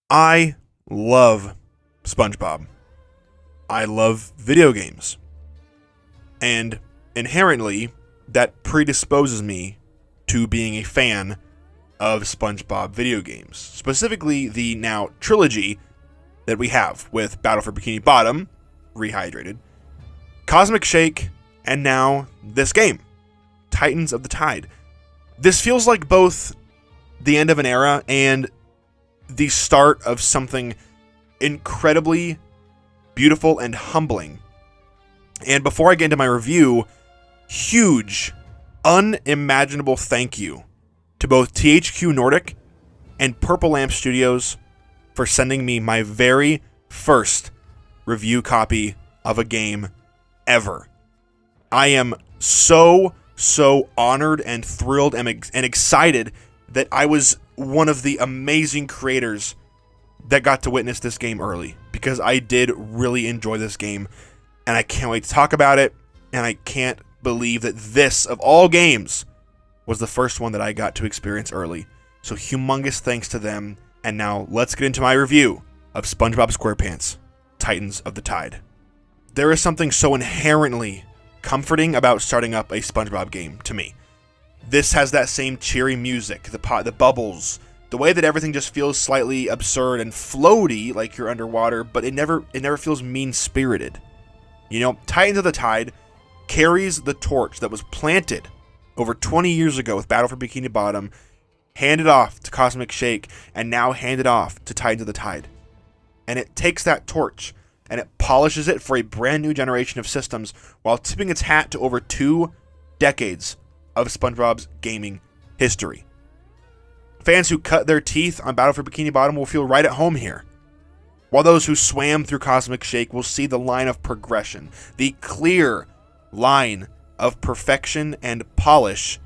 I love SpongeBob. I love video games. And inherently, that predisposes me to being a fan of SpongeBob video games. Specifically, the now trilogy that we have with Battle for Bikini Bottom, Rehydrated, Cosmic Shake, and now this game, Titans of the Tide. This feels like both the end of an era and the start of something incredibly beautiful and humbling. And before I get into my review, huge, unimaginable thank you to both THQ Nordic and Purple Lamp Studios for sending me my very first review copy of a game ever. I am so honored and thrilled and excited that I was one of the amazing creators that got to witness this game early, because I did really enjoy this game, and I can't wait to talk about it, and I can't believe that this, of all games, was the first one that I got to experience early. So humongous thanks to them, and now let's get into my review of SpongeBob SquarePants, Titans of the Tide. There is something so inherently comforting about starting up a SpongeBob game to me. This has that same cheery music, the bubbles, the way that everything just feels slightly absurd and floaty, like you're underwater, but it never feels mean-spirited. You know, Titans of the Tide carries the torch that was planted over 20 years ago with Battle for Bikini Bottom, handed off to Cosmic Shake, and now handed off to Titans of the Tide. And it takes that torch and it polishes it for a brand new generation of systems while tipping its hat to over 2 decades of SpongeBob's gaming history. Fans who cut their teeth on Battle for Bikini Bottom will feel right at home here, while those who swam through Cosmic Shake will see the line of progression, the clear line of perfection and polish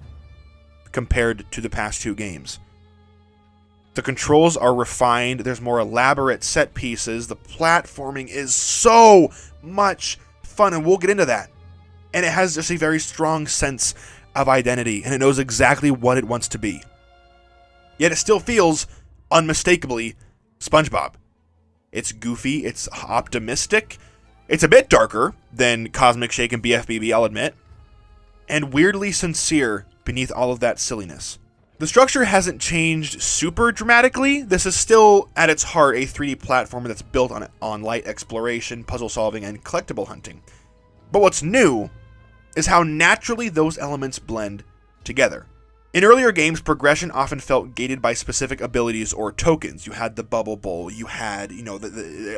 compared to the past 2 games. The controls are refined, there's more elaborate set pieces, the platforming is so much fun, and we'll get into that. And it has just a very strong sense of identity, and it knows exactly what it wants to be. Yet it still feels unmistakably SpongeBob. It's goofy, it's optimistic, it's a bit darker than Cosmic Shake and BFBB, I'll admit, and weirdly sincere beneath all of that silliness. The structure hasn't changed super dramatically. This is still, at its heart, a 3D platformer that's built on light exploration, puzzle solving, and collectible hunting. But what's new is how naturally those elements blend together. In earlier games, progression often felt gated by specific abilities or tokens. You had the bubble bowl, you had,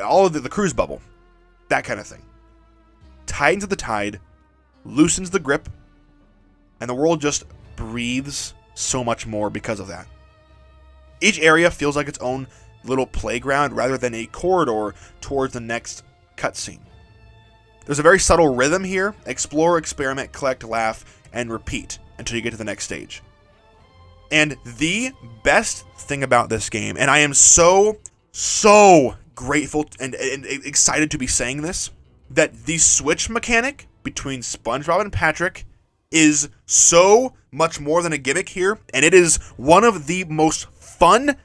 all of the cruise bubble, that kind of thing. Titans of the Tide loosens the grip, and the world just breathes so much more because of that. Each area feels like its own little playground rather than a corridor towards the next cutscene. There's a very subtle rhythm here: explore, experiment, collect, laugh, and repeat until you get to the next stage. And the best thing about this game, and I am so grateful and excited to be saying this, that the switch mechanic between SpongeBob and Patrick is so much more than a gimmick here, and it is one of the most fun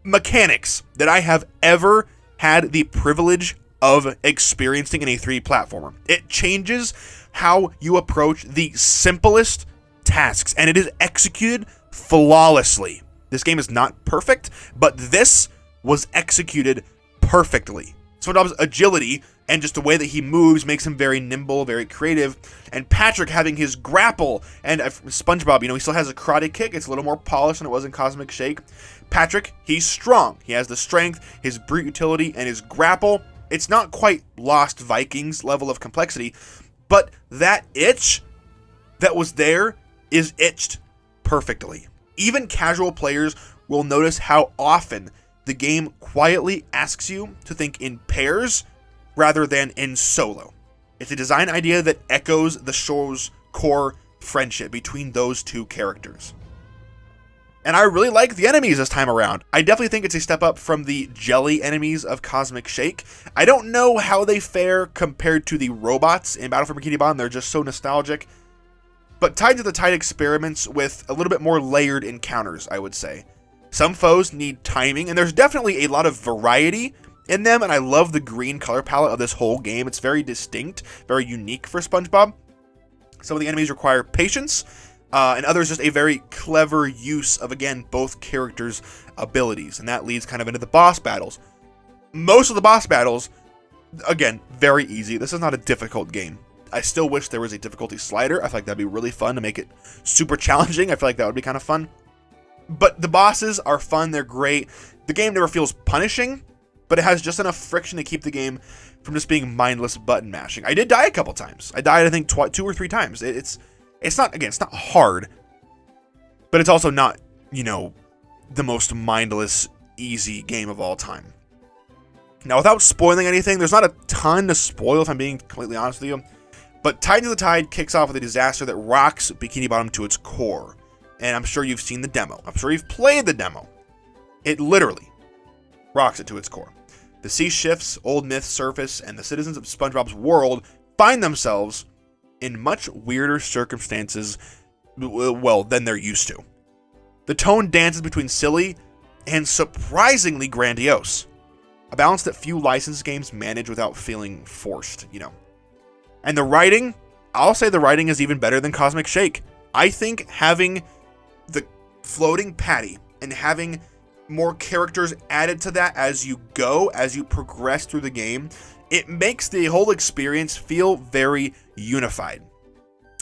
mechanics that I have ever had the privilege of experiencing in a 3D platformer. It changes how you approach the simplest tasks, and it is executed flawlessly. This game is not perfect, but this was executed perfectly. SpongeBob's agility and just the way that he moves makes him very nimble, very creative. And Patrick having his grapple, and SpongeBob, he still has a karate kick. It's a little more polished than it was in Cosmic Shake. Patrick, he's strong. He has the strength, his brute utility, and his grapple. It's not quite Lost Vikings level of complexity, but that itch that was there is itched perfectly. Even casual players will notice how often the game quietly asks you to think in pairs rather than in solo. It's a design idea that echoes the show's core friendship between those 2 characters. And I really like the enemies this time around. I definitely think it's a step up from the jelly enemies of Cosmic Shake. I don't know how they fare compared to the robots in Battle for Bikini Bottom. They're just so nostalgic. But Titans of the Tide experiments with a little bit more layered encounters, I would say. Some foes need timing, and there's definitely a lot of variety in them, and I love the green color palette of this whole game. It's very distinct, very unique for SpongeBob. Some of the enemies require patience, and others just a very clever use of, again, both characters' abilities, and that leads kind of into the boss battles. Most of the boss battles, again, very easy. This is not a difficult game. I still wish there was a difficulty slider. I feel like that'd be really fun to make it super challenging. I feel like that would be kind of fun. But the bosses are fun. They're great. The game never feels punishing, but it has just enough friction to keep the game from just being mindless button mashing. I did die a couple times. I died, I think, 2 or 3 times. It's not, again, it's not hard, but it's also not, you know, the most mindless, easy game of all time. Now, without spoiling anything, there's not a ton to spoil, if I'm being completely honest with you, but Titansofthetide kicks off with a disaster that rocks Bikini Bottom to its core. And I'm sure you've seen the demo. I'm sure you've played the demo. It literally rocks it to its core. The sea shifts, old myths surface, and the citizens of SpongeBob's world find themselves in much weirder circumstances, well, than they're used to. The tone dances between silly and surprisingly grandiose. A balance that few licensed games manage without feeling forced, you know. And the writing, I'll say the writing is even better than Cosmic Shake. I think having the floating patty and having more characters added to that as you go, as you progress through the game, it makes the whole experience feel very unified.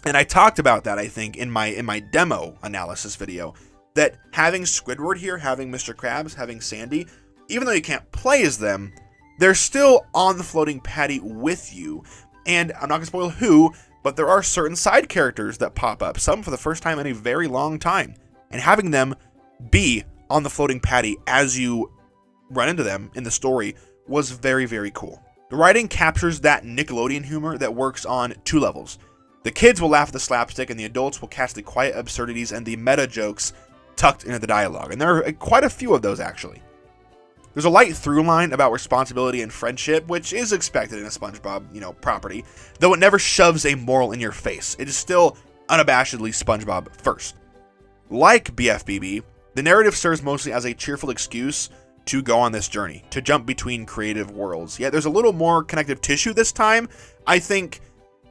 And I talked about that, I think, in my demo analysis video, that having Squidward here, having Mr. Krabs, having Sandy, even though you can't play as them, they're still on the floating patty with you. And I'm not going to spoil who, but there are certain side characters that pop up, some for the first time in a very long time. And having them be on the floating patty as you run into them in the story was very, very cool. The writing captures that Nickelodeon humor that works on 2 levels. The kids will laugh at the slapstick, and the adults will catch the quiet absurdities and the meta jokes tucked into the dialogue. And there are quite a few of those, actually. There's a light through line about responsibility and friendship, which is expected in a SpongeBob, you know, property, though it never shoves a moral in your face. It is still unabashedly SpongeBob first. Like BFBB, the narrative serves mostly as a cheerful excuse to go on this journey, to jump between creative worlds. Yet there's a little more connective tissue this time. I think,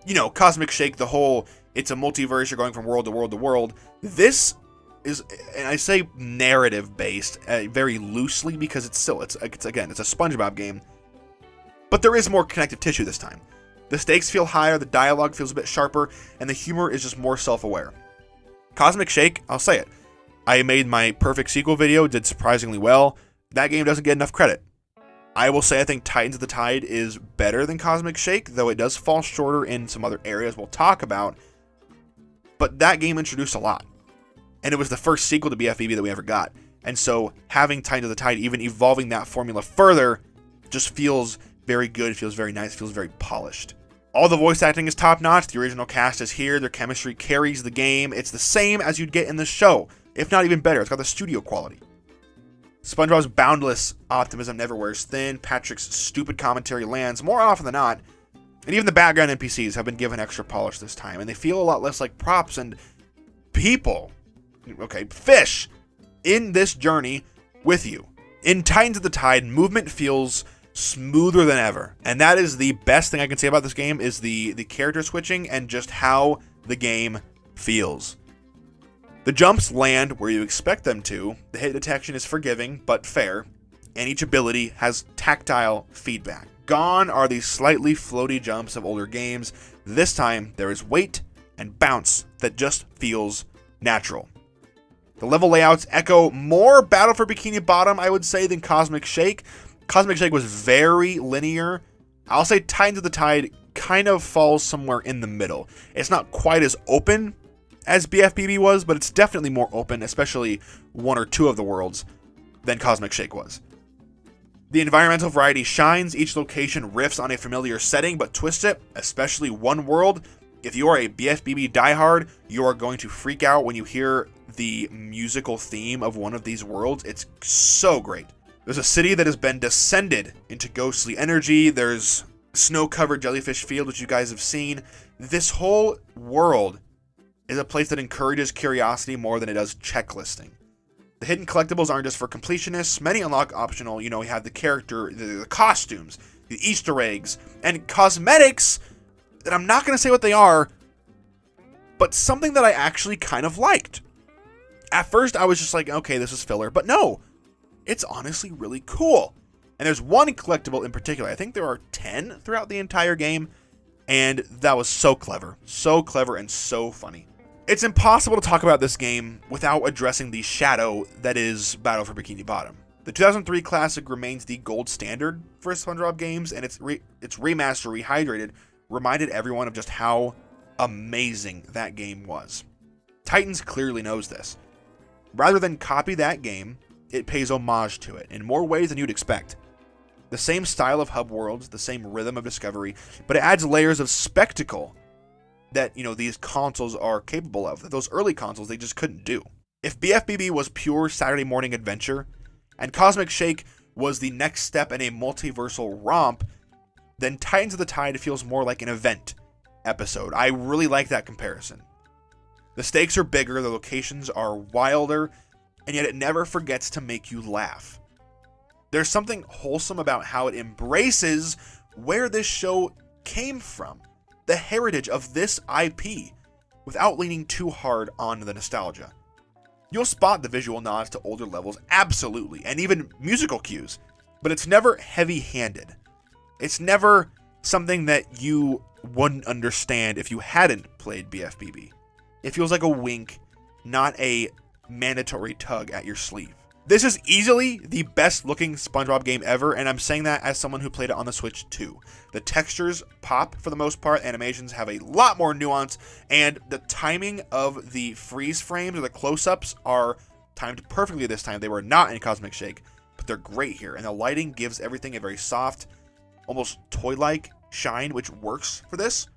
you know, Cosmic Shake, the whole, it's a multiverse, you're going from world to world to world. This is, and I say narrative based very loosely because it's again, it's a SpongeBob game, but there is more connective tissue this time. The stakes feel higher, the dialogue feels a bit sharper, and the humor is just more self-aware. Cosmic Shake, I'll say it, I made my perfect sequel video, did surprisingly well. That game doesn't get enough credit. I will say I think Titansofthetide is better than Cosmic Shake, though it does fall shorter in some other areas we'll talk about, but that game introduced a lot. And it was the first sequel to BFBB that we ever got. And so having Titansofthetide, even evolving that formula further, just feels very good, it feels very nice, it feels very polished. All the voice acting is top notch, the original cast is here, their chemistry carries the game. It's the same as you'd get in the show, if not even better. It's got the studio quality. SpongeBob's boundless optimism never wears thin, Patrick's stupid commentary lands more often than not, and even the background NPCs have been given extra polish this time, and they feel a lot less like props and people. Okay, fish in this journey with you. In Titansofthetide, movement feels smoother than ever, and that is the best thing I can say about this game, is the character switching and just how the game feels. The jumps land where you expect them to, the hit detection is forgiving but fair, and each ability has tactile feedback. Gone are the slightly floaty jumps of older games. This time, there is weight and bounce that just feels natural. The level layouts echo more Battle for Bikini Bottom, I would say, than Cosmic Shake. Cosmic Shake was very linear. I'll say Titansofthetide kind of falls somewhere in the middle. It's not quite as open as BFBB was, but it's definitely more open, especially 1 or 2 of the worlds, than Cosmic Shake was. The environmental variety shines. Each location riffs on a familiar setting, but twists it, especially one world. If you are a BFBB diehard, you are going to freak out when you hear the musical theme of one of these worlds. It's so great. There's a city that has been descended into ghostly energy. There's snow-covered jellyfish field, which you guys have seen. This whole world is a place that encourages curiosity more than it does checklisting. The hidden collectibles aren't just for completionists. Many unlock optional, you have the character, the costumes, the Easter eggs, and cosmetics that I'm not going to say what they are, but something that I actually kind of liked. At first, I was just like, okay, this is filler, but no, it's honestly really cool. And there's one collectible in particular. I think there are 10 throughout the entire game, and that was so clever and so funny. It's impossible to talk about this game without addressing the shadow that is Battle for Bikini Bottom. The 2003 classic remains the gold standard for SpongeBob games, and its remaster, rehydrated, reminded everyone of just how amazing that game was. Titans clearly knows this. Rather than copy that game, it pays homage to it in more ways than you'd expect. The same style of hub worlds, the same rhythm of discovery, but it adds layers of spectacle that, these consoles are capable of, that those early consoles, they just couldn't do. If BFBB was pure Saturday morning adventure, and Cosmic Shake was the next step in a multiversal romp, then Titansofthetide feels more like an event episode. I really like that comparison. The stakes are bigger, the locations are wilder, and yet it never forgets to make you laugh. There's something wholesome about how it embraces where this show came from, the heritage of this IP, without leaning too hard on the nostalgia. You'll spot the visual nods to older levels, absolutely, and even musical cues, but it's never heavy-handed. It's never something that you wouldn't understand if you hadn't played BFBB. It feels like a wink, not a mandatory tug at your sleeve. This is easily the best looking SpongeBob game ever, and I'm saying that as someone who played it on the Switch too. The textures pop for the most part, animations have a lot more nuance, and the timing of the freeze frames or the close-ups are timed perfectly this time. They were not in Cosmic Shake, but they're great here, and the lighting gives everything a very soft, almost toy-like shine, which works for this.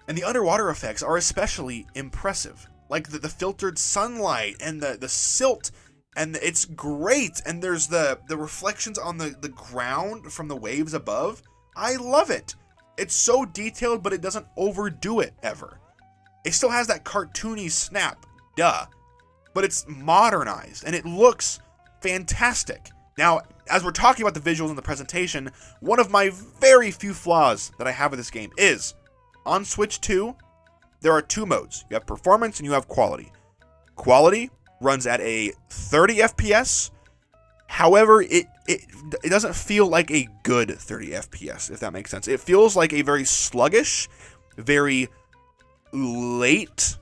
And the underwater effects are especially impressive, like the filtered sunlight and the silt. And it's great, and there's the reflections on the ground from the waves above. I love it. It's so detailed, but it doesn't overdo it ever. It still has that cartoony snap, duh. But it's modernized, and it looks fantastic. Now, as we're talking about the visuals and the presentation, one of my very few flaws that I have with this game is, on Switch 2, there are two modes. You have performance and you have quality. Quality runs at a 30 FPS. However, it doesn't feel like a good 30 FPS, if that makes sense. It feels like a very sluggish, very late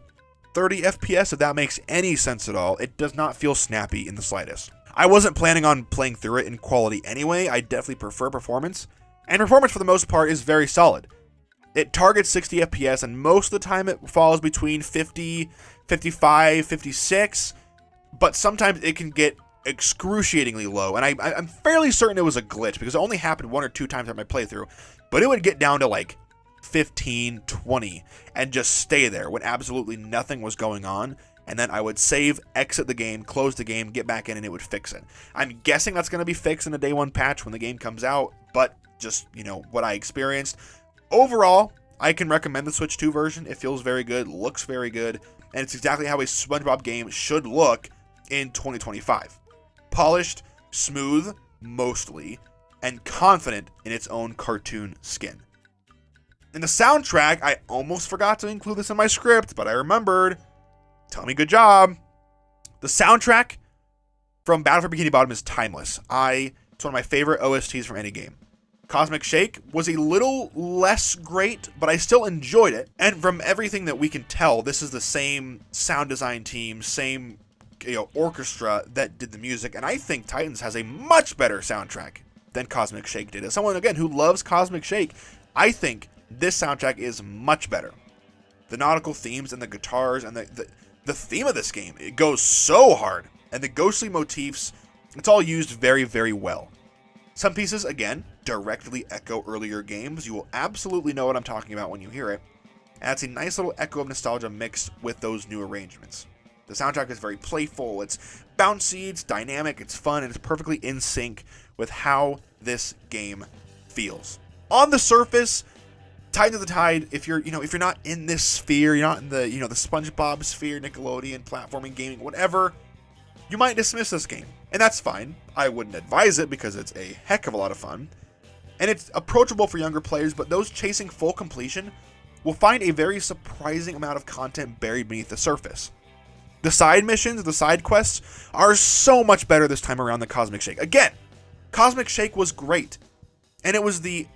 30 FPS, if that makes any sense at all. It does not feel snappy in the slightest. I wasn't planning on playing through it in quality anyway. I definitely prefer performance. And performance, for the most part, is very solid. It targets 60 FPS, and most of the time it falls between 50, 55, 56. But sometimes it can get excruciatingly low, and I'm fairly certain it was a glitch because it only happened one or two times in my playthrough, but it would get down to like 15, 20, and just stay there when absolutely nothing was going on, and then I would save, exit the game, close the game, get back in, and it would fix it. I'm guessing that's going to be fixed in a day one patch when the game comes out, but just, what I experienced. Overall, I can recommend the Switch 2 version. It feels very good, looks very good, and it's exactly how a SpongeBob game should look in 2025. Polished, smooth, mostly, and confident in its own cartoon skin. In the soundtrack, I almost forgot to include this in my script, but I remembered. Tell me good job. The soundtrack from Battle for Bikini Bottom is timeless. It's one of my favorite OSTs from any game. Cosmic Shake was a little less great, but I still enjoyed it. And from everything that we can tell, this is the same sound design team, same orchestra that did the music, and I think Titans has a much better soundtrack than Cosmic Shake did. As someone, again, who loves Cosmic Shake, I think this soundtrack is much better. The nautical themes and the guitars and the theme of this game, it goes so hard, and the ghostly motifs, it's all used very, very well. Some pieces, again, directly echo earlier games. You will absolutely know what I'm talking about when you hear it, and it's a nice little echo of nostalgia mixed with those new arrangements. The soundtrack is very playful, it's bouncy, it's dynamic, it's fun, and it's perfectly in sync with how this game feels. On the surface, Titansofthetide, if you're not in this sphere, you're not in the, the SpongeBob sphere, Nickelodeon, platforming, gaming, whatever, you might dismiss this game, and that's fine. I wouldn't advise it because it's a heck of a lot of fun, and it's approachable for younger players, but those chasing full completion will find a very surprising amount of content buried beneath the surface. The side missions, the side quests, are so much better this time around than Cosmic Shake. Again, Cosmic Shake was great, and it was a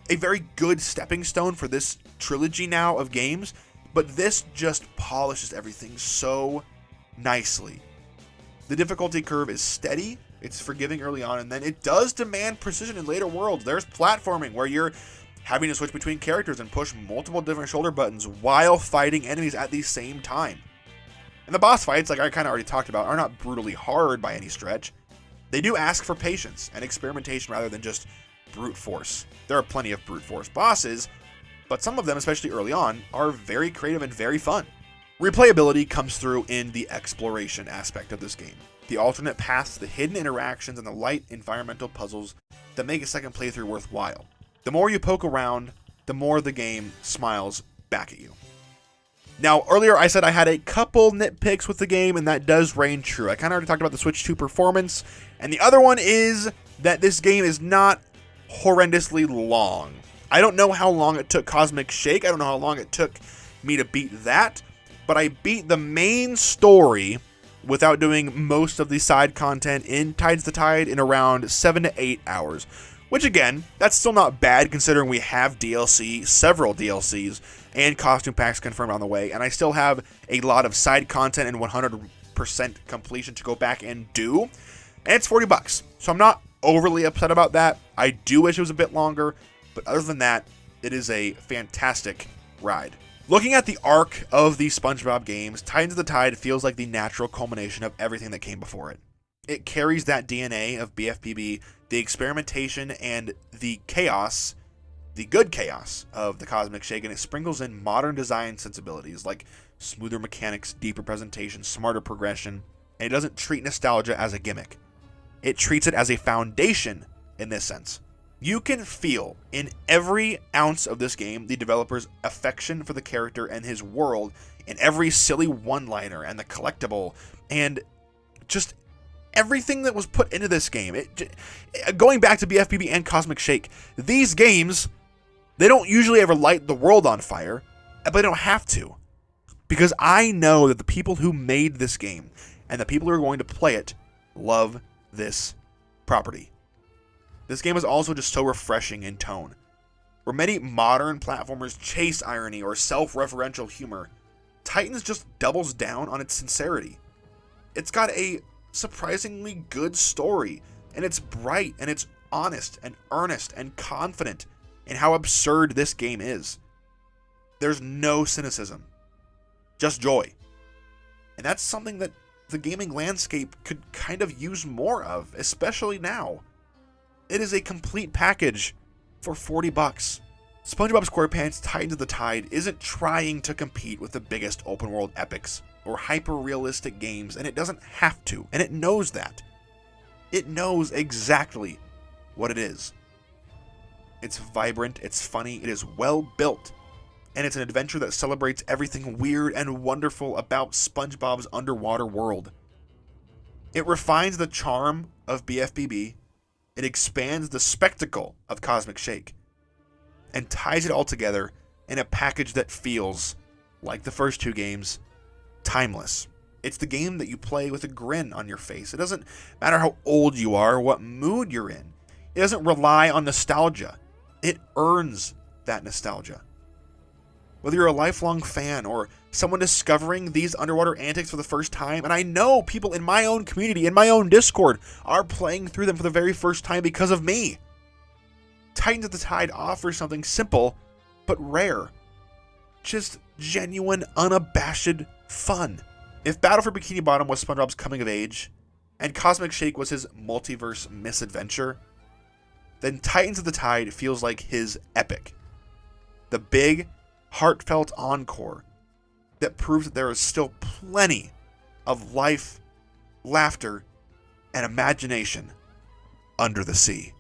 very good stepping stone for this trilogy now of games, but this just polishes everything so nicely. The difficulty curve is steady, it's forgiving early on, and then it does demand precision in later worlds. There's platforming where you're having to switch between characters and push multiple different shoulder buttons while fighting enemies at the same time. And the boss fights, like I kind of already talked about, are not brutally hard by any stretch. They do ask for patience and experimentation rather than just brute force. There are plenty of brute force bosses, but some of them, especially early on, are very creative and very fun. Replayability comes through in the exploration aspect of this game. The alternate paths, the hidden interactions, and the light environmental puzzles that make a second playthrough worthwhile. The more you poke around, the more the game smiles back at you. Now, earlier I said I had a couple nitpicks with the game, and that does reign true. I kind of already talked about the Switch 2 performance, and the other one is that this game is not horrendously long. I don't know how long it took Cosmic Shake. I don't know how long it took me to beat that, but I beat the main story without doing most of the side content in Titansofthetide in around 7 to 8 hours. Which again, that's still not bad considering we have DLC, several DLCs, and costume packs confirmed on the way, and I still have a lot of side content and 100% completion to go back and do, and it's $40, so I'm not overly upset about that. I do wish it was a bit longer, but other than that, it is a fantastic ride. Looking at the arc of the SpongeBob games, Titansofthetide feels like the natural culmination of everything that came before it. It carries that DNA of BFBB, the experimentation and the chaos, the good chaos of the Cosmic Shake, and it sprinkles in modern design sensibilities like smoother mechanics, deeper presentation, smarter progression, and it doesn't treat nostalgia as a gimmick. It treats it as a foundation in this sense. You can feel in every ounce of this game the developer's affection for the character and his world in every silly one-liner and the collectible and just everything that was put into this game. Going back to BFBB and Cosmic Shake, these games, they don't usually ever light the world on fire, but they don't have to. Because I know that the people who made this game and the people who are going to play it love this property. This game is also just so refreshing in tone. Where many modern platformers chase irony or self-referential humor, Titans just doubles down on its sincerity. It's got a surprisingly good story, and it's bright, and it's honest, and earnest, and confident in how absurd this game is. There's no cynicism, just joy. And that's something that the gaming landscape could kind of use more of, especially now. It is a complete package for $40. SpongeBob SquarePants Titansofthetide isn't trying to compete with the biggest open world epics or hyper-realistic games, and it doesn't have to, and it knows that. It knows exactly what it is. It's vibrant, it's funny, it is well built, and it's an adventure that celebrates everything weird and wonderful about SpongeBob's underwater world. It refines the charm of BFBB, it expands the spectacle of Cosmic Shake, and ties it all together in a package that feels, like the first two games, timeless. It's the game that you play with a grin on your face. It doesn't matter how old you are or what mood you're in. It doesn't rely on nostalgia. It earns that nostalgia. Whether you're a lifelong fan or someone discovering these underwater antics for the first time, and I know people in my own community, in my own Discord, are playing through them for the very first time because of me. Titansofthetide offers something simple but rare. Just genuine, unabashed fun. If Battle for Bikini Bottom was SpongeBob's coming of age, and Cosmic Shake was his multiverse misadventure, then Titansofthetide feels like his epic. The big, heartfelt encore that proves that there is still plenty of life, laughter, and imagination under the sea.